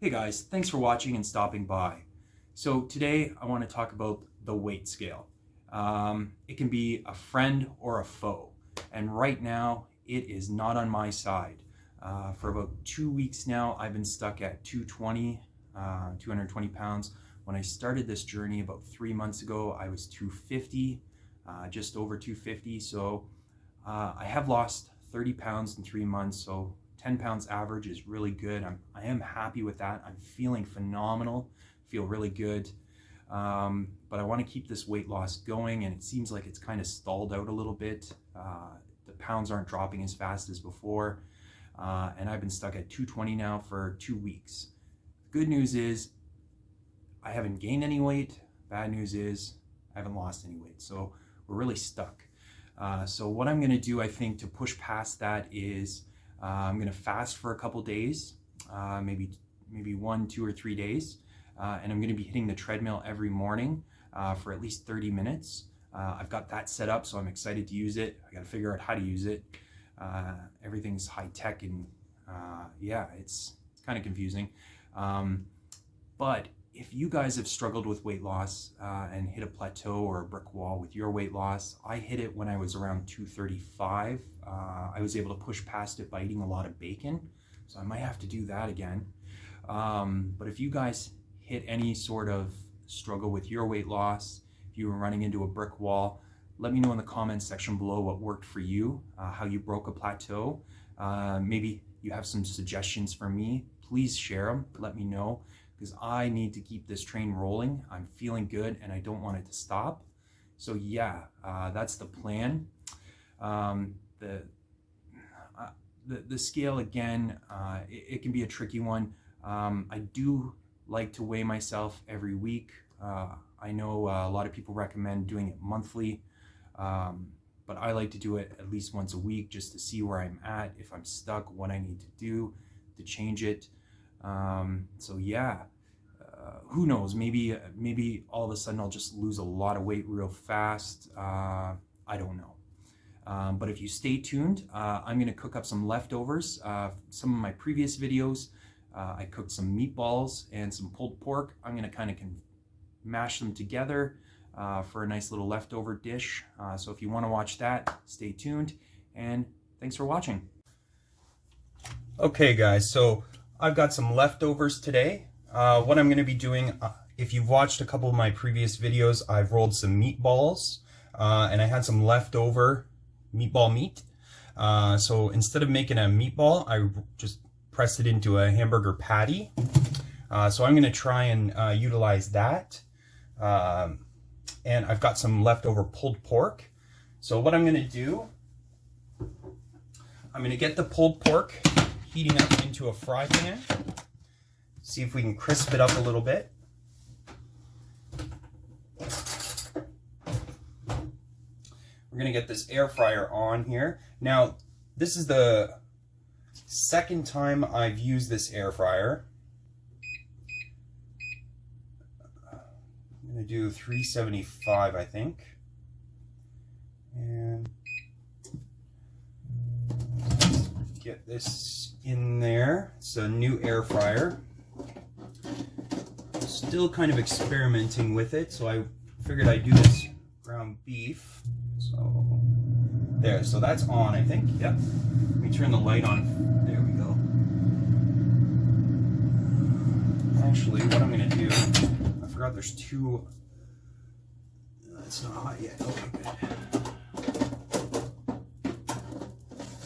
Hey guys, thanks for watching and stopping by. So today I want to talk about the weight scale. It can be a friend or a foe, and right now it is not on my side. For about 2 weeks now I've been stuck at 220 pounds. When I started this journey about 3 months ago I was 250, just over 250, so I have lost 30 pounds in 3 months, so 10 pounds average is really good. I am happy with that. I'm feeling phenomenal, feel really good. But I want to keep this weight loss going, and it seems like it's kind of stalled out a little bit. The pounds aren't dropping as fast as before. And I've been stuck at 220 now for 2 weeks. Good news is I haven't gained any weight. Bad news is I haven't lost any weight. So we're really stuck. So what I'm going to do, I think, to push past that is I'm going to fast for a couple days, maybe 1, 2, or 3 days, and I'm going to be hitting the treadmill every morning for at least 30 minutes. I've got that set up, so I'm excited to use it. I got to figure out how to use it. Everything's high tech, and yeah, it's kind of confusing. But if you guys have struggled with weight loss and hit a plateau or a brick wall with your weight loss, I hit it when I was around 235. I was able to push past it by eating a lot of bacon, so I might have to do that again. But if you guys hit any sort of struggle with your weight loss, if you were running into a brick wall, let me know in the comments section below what worked for you, how you broke a plateau. Maybe you have some suggestions for me. Please share them. Let me know, because I need to keep this train rolling. I'm feeling good and I don't want it to stop. So yeah, that's the plan. The scale, again, it can be a tricky one. I do like to weigh myself every week. I know a lot of people recommend doing it monthly, but I like to do it at least once a week just to see where I'm at, if I'm stuck, what I need to do to change it. So yeah, who knows, maybe all of a sudden I'll just lose a lot of weight real fast. I don't know. But if you stay tuned, I'm going to cook up some leftovers. Some of my previous videos, I cooked some meatballs and some pulled pork. I'm going to kind of mash them together for a nice little leftover dish. So if you want to watch that, stay tuned, and thanks for watching. Okay guys, so I've got some leftovers today. What I'm going to be doing, if you've watched a couple of my previous videos, I've rolled some meatballs, and I had some leftover meatball meat. So instead of making a meatball, I just pressed it into a hamburger patty. So I'm going to try and utilize that. And I've got some leftover pulled pork. So what I'm going to do, I'm going to get the pulled pork heating up into a fry pan. See if we can crisp it up a little bit. We're going to get this air fryer on here. Now, this is the second time I've used this air fryer. I'm going to do 375, I think. And get this in there. It's a new air fryer. Still kind of experimenting with it, so I figured I'd do this ground beef. So there, so that's on, I think. Yep. Let me turn the light on. There we go. Actually, what I'm going to do, I forgot there's two. It's not hot yet. Okay, good.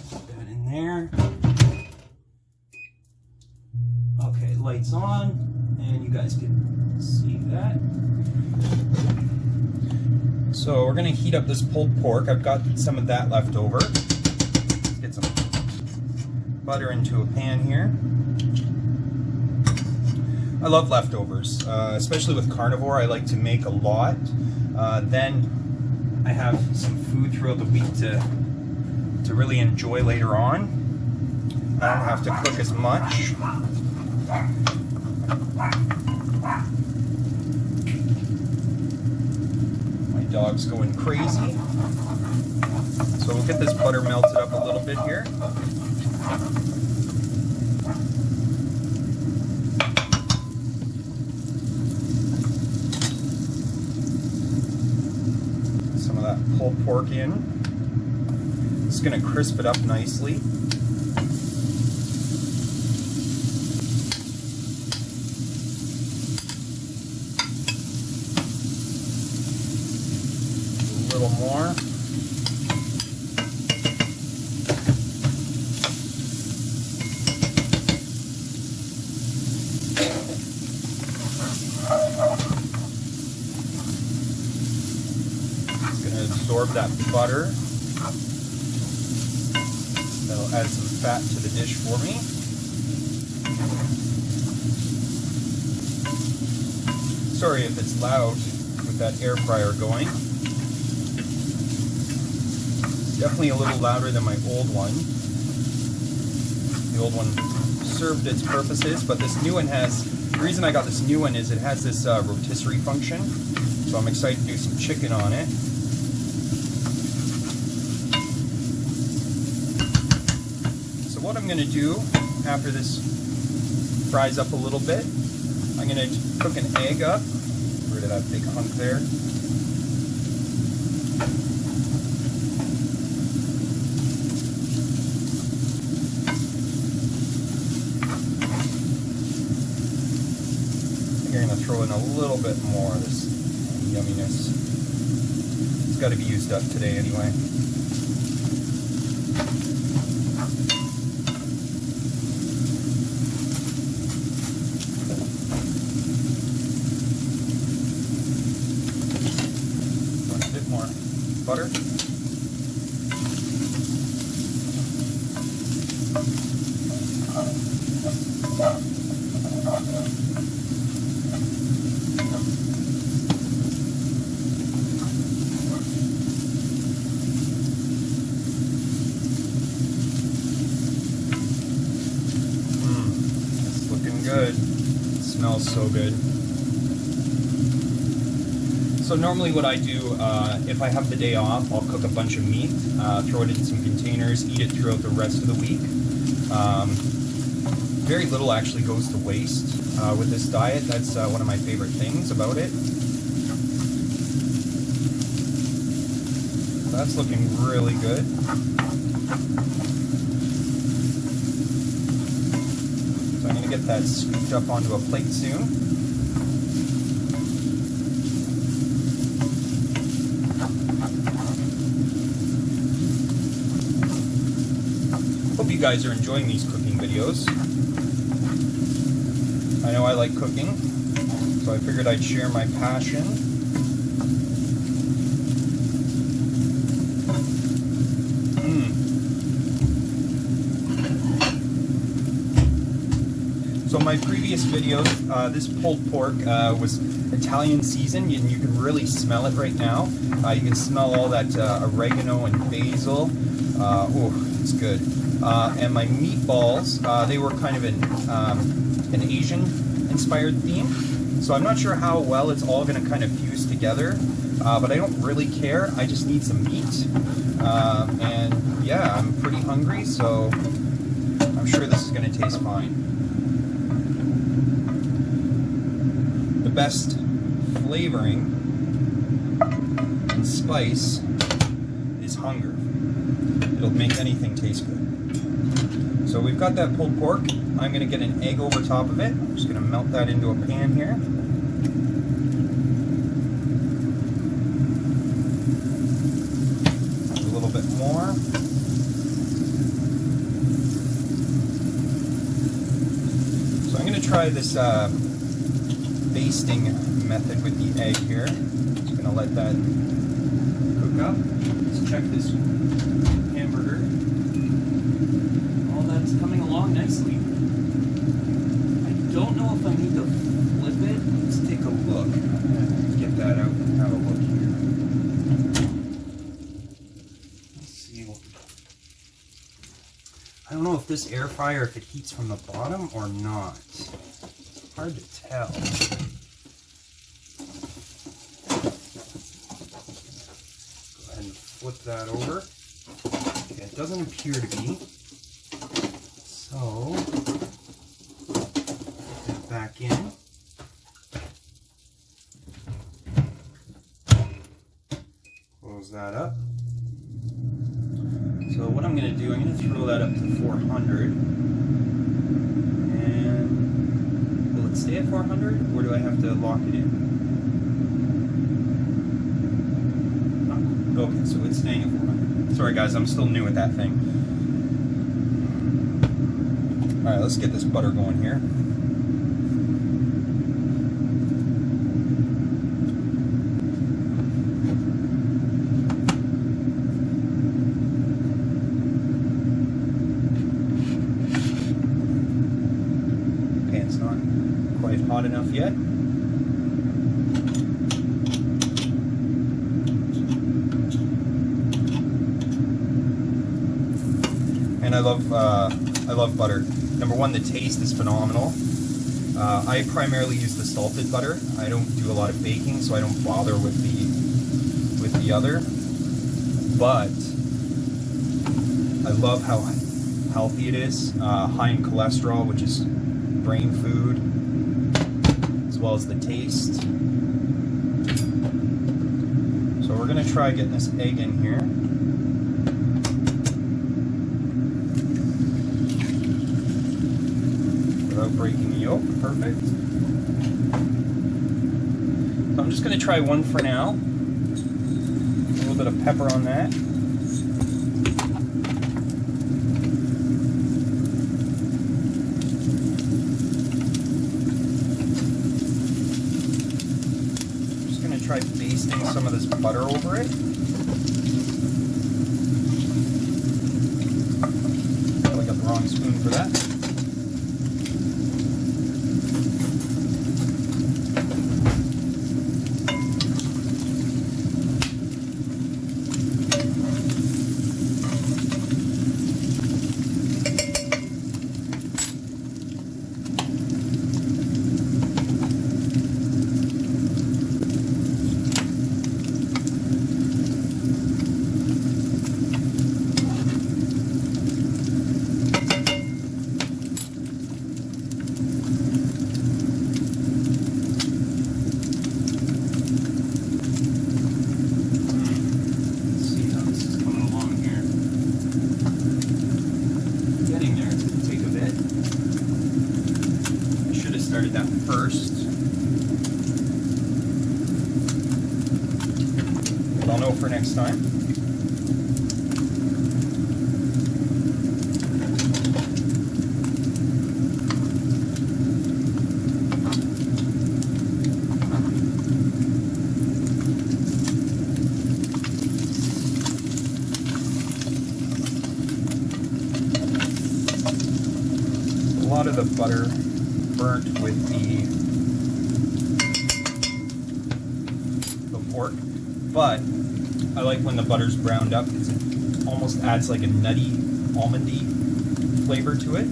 Put that in there. Okay, lights on, and you guys can see that. So we're going to heat up this pulled pork. I've got some of that left over. Let's get some butter into a pan here. I love leftovers, especially with carnivore. I like to make a lot. Then I have some food throughout the week to really enjoy later on. I don't have to cook as much. My dog's going crazy. So we'll get this butter melted up a little bit here. pulled pork in. It's going to crisp it up nicely. A little more. Absorb that butter. That'll add some fat to the dish for me. Sorry if it's loud with that air fryer going. Definitely a little louder than my old one. The old one served its purposes, but this new one has, the reason I got this new one is it has this rotisserie function, so I'm excited to do some chicken on it. What I'm going to do after this fries up a little bit, I'm going to cook an egg up. Get rid of that big hunk there. I think I'm going to throw in a little bit more of this yumminess. It's got to be used up today anyway. Butter. It's looking good. It smells so good. So normally what I do, if I have the day off, I'll cook a bunch of meat, throw it in some containers, eat it throughout the rest of the week. Very little actually goes to waste with this diet. That's one of my favorite things about it. That's looking really good. So I'm going to get that scooped up onto a plate soon. Hope you guys are enjoying these cooking videos. I know I like cooking, so I figured I'd share my passion. So my previous videos, this pulled pork was Italian seasoned, and you can really smell it right now. You can smell all that oregano and basil. Oh, it's good. And my meatballs, they were kind of an Asian-inspired theme. So I'm not sure how well it's all going to kind of fuse together, but I don't really care. I just need some meat. And yeah, I'm pretty hungry, so I'm sure this is going to taste fine. The best flavoring and spice is hunger. It'll make anything taste good. So we've got that pulled pork. I'm going to get an egg over top of it. I'm just going to melt that into a pan here. A little bit more. So I'm going to try this basting method with the egg here. Just going to let that cook up. Let's check this hamburger. All that's coming along nicely. I don't know if I need to flip it. Let's take a look. I'm going to get that out and have a look here. Let's see. I don't know if this air fryer, if it heats from the bottom or not. It's hard to tell. Go ahead and flip that over. Okay, it doesn't appear to be. So, put that back in. Close that up. So what I'm going to do, I'm going to throw that up to 400. And will it stay at 400 or do I have to lock it in? Okay, so it's staying at 400. Sorry guys, I'm still new at that thing. Alright, let's get this butter going here. Okay, it's not quite hot enough yet. And I love butter. Number one, the taste is phenomenal. I primarily use the salted butter. I don't do a lot of baking, so I don't bother with the other. But I love how healthy it is. High in cholesterol, which is brain food, as well as the taste. So we're gonna try getting this egg in here. Breaking the yolk, perfect. So I'm just going to try one for now. A little bit of pepper on that. Just going to try basting some of this butter over it. I got the wrong spoon for that. Started that first. But I'll know for next time. A lot of the butter burnt with the pork, but I like when the butter's browned up because it almost adds like a nutty, almondy flavor to it.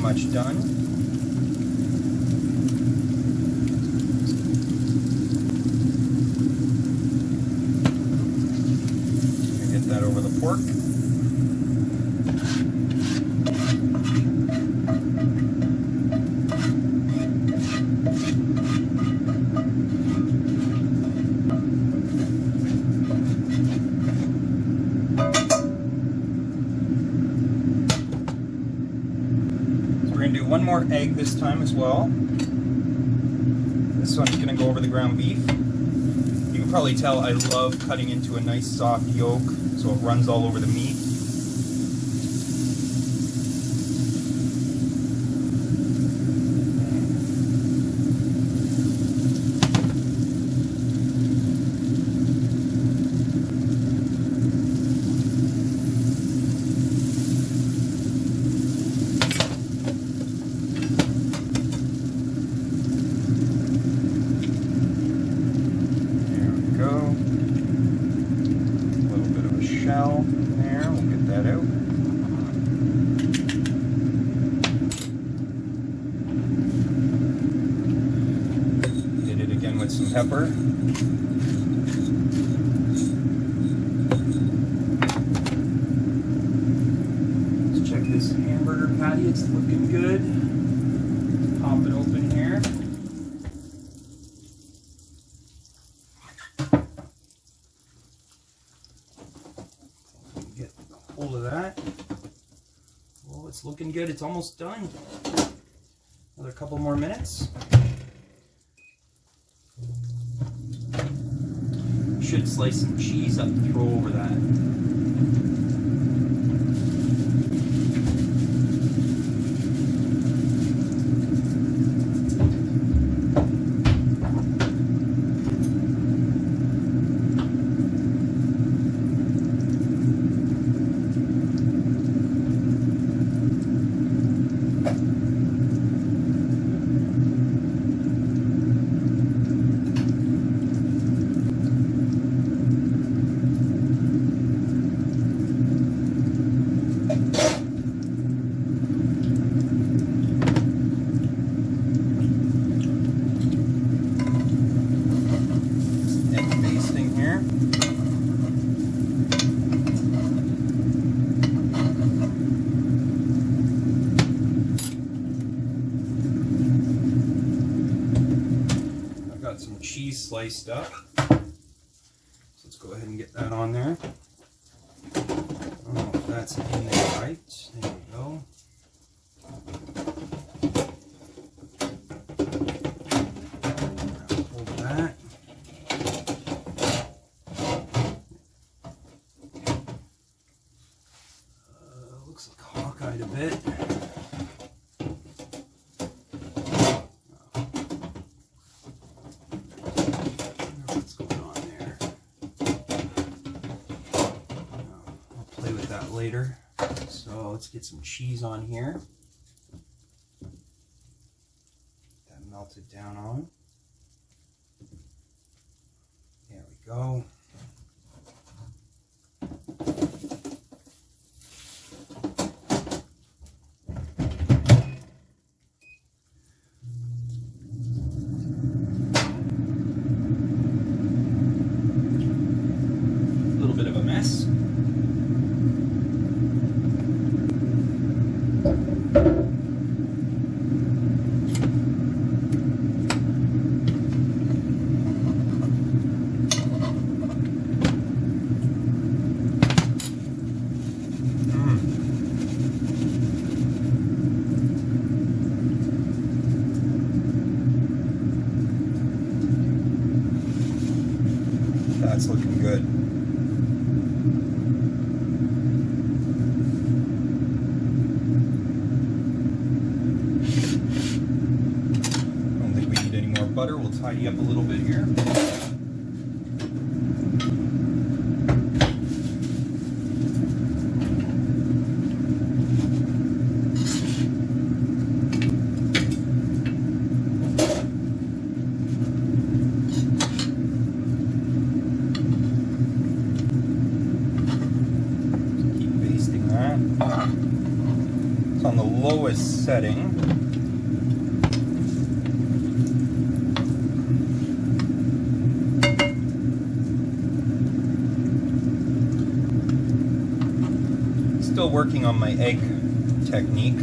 Much done. Get that over the pork. We're going to do one more egg this time as well. This one's going to go over the ground beef. You can probably tell I love cutting into a nice soft yolk so it runs all over the meat. towel in there. We'll get that out. Did it again with some pepper. Let's check this hamburger patty. It's looking good. Pop it open here. Get hold of that. Well, it's looking good. It's almost done. Another couple more minutes. Should slice some cheese up to throw over that. Some cheese sliced up. So let's go ahead and get that on there. I don't know if that's in there right. There we go. Hold that. Looks like hawk-eyed a bit. Later. So let's get some cheese on here. That melted down on. There we go. A little bit of a mess. That's looking good. I don't think we need any more butter. We'll tidy up a little bit here. It's on the lowest setting. Still working on my egg technique,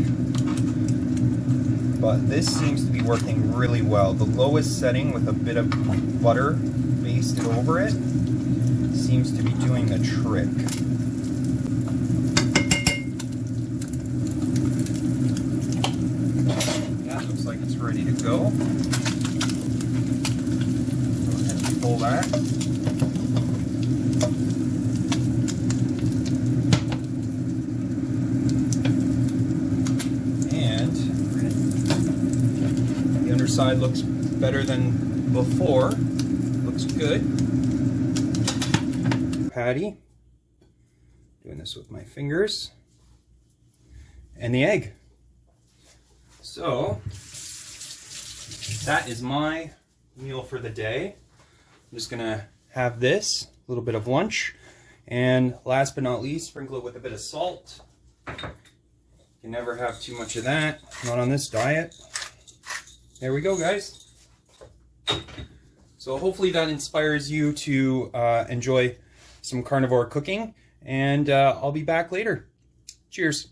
but this seems to be working really well. The lowest setting with a bit of butter basted over it seems to be doing the trick. Looks like it's ready to go. Go ahead and pull that. And the underside looks better than before. Looks good. Patty. Doing this with my fingers. And the egg. So, that is my meal for the day. I'm just gonna have this, a little bit of lunch, And last but not least, sprinkle it with a bit of salt. You can never have too much of that, not on this diet. There we go, guys. So hopefully that inspires you to enjoy some carnivore cooking, and I'll be back later. Cheers.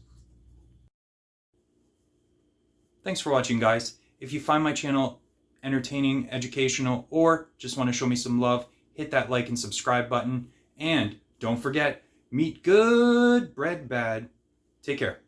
Thanks for watching, guys. If you find my channel entertaining, educational, or just want to show me some love, hit that like and subscribe button. And don't forget, meat good, bread bad. Take care.